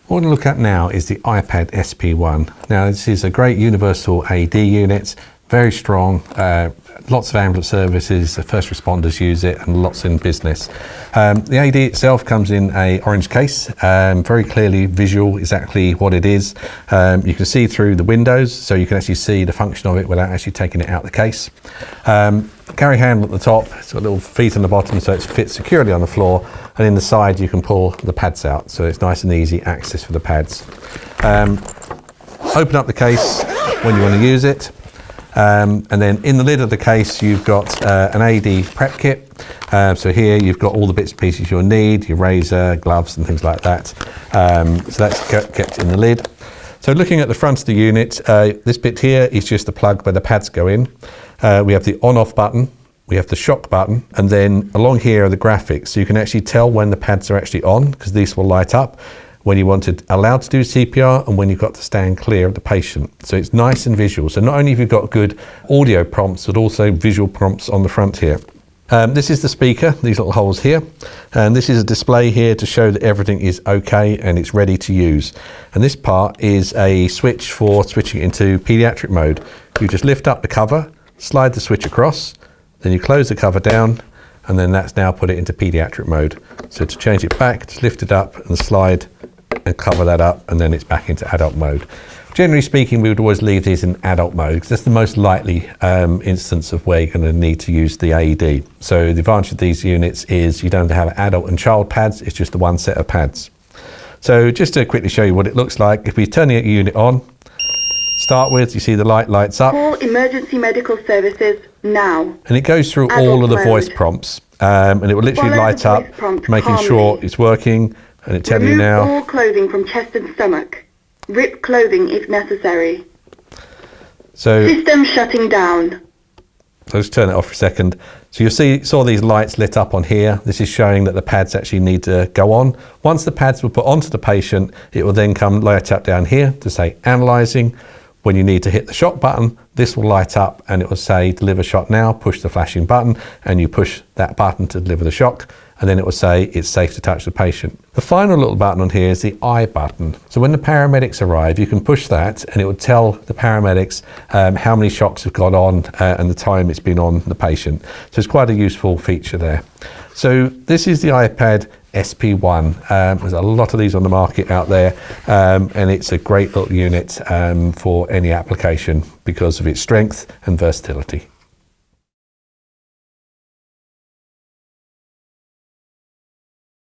What we're going to look at now is the iPad Sp1. Now this is a great universal AED unit, very strong, lots of ambulance services, first responders use it, and lots in business. The AED itself comes in a orange case, very clearly visual exactly what it is. You can see through the windows, so you can actually see the function of it without actually taking it out of the case. Carry handle at the top, it's got little feet on the bottom so it fits securely on the floor, and in the side you can pull the pads out, so it's nice and easy access for the pads. Open up the case when you want to use it. And then in the lid of the case you've got an AED Prep Kit. So here you've got all the bits and pieces you'll need, your razor, gloves and things like that. So that's kept in the lid. So looking at the front of the unit, this bit here is just the plug where the pads go in. We have the on-off button, we have the shock button, and then along here are the graphics. So you can actually tell when the pads are actually on, because these will light up when you want it allowed to do CPR and when you've got to stand clear of the patient. So it's nice and visual. So not only have you got good audio prompts, but also visual prompts on the front here. This is the speaker, these little holes here. And this is a display here to show that everything is okay and it's ready to use. And this part is a switch for switching into pediatric mode. You just lift up the cover, slide the switch across, then you close the cover down, and then that's now put it into pediatric mode. So to change it back, just lift it up and slide and cover that up, and then it's back into adult mode. Generally speaking, we would always leave these in adult mode because that's the most likely instance of where you're going to need to use the AED. So the advantage of these units is you don't have adult and child pads, it's just the one set of pads. So just to quickly show you what it looks like, if we turn the unit on, start with, you see the light lights up. Call emergency medical services now. And it goes through all of the voice prompts, and it will literally light up, making sure it's working, and it tells you now. Remove all clothing from chest and stomach. Rip clothing if necessary. So system shutting down. So let's turn it off for a second. So you'll saw these lights lit up on here. This is showing that the pads actually need to go on. Once the pads were put onto the patient, it will then come light up down here to say analysing. When you need to hit the shock button, this will light up and it will say deliver shock now, push the flashing button, and you push that button to deliver the shock, and then it will say it's safe to touch the patient. The final little button on here is the I button. So when the paramedics arrive, you can push that and it will tell the paramedics how many shocks have gone on and the time it's been on the patient. So it's quite a useful feature there. So this is the iPad Sp1. There's a lot of these on the market out there, and it's a great little unit for any application because of its strength and versatility.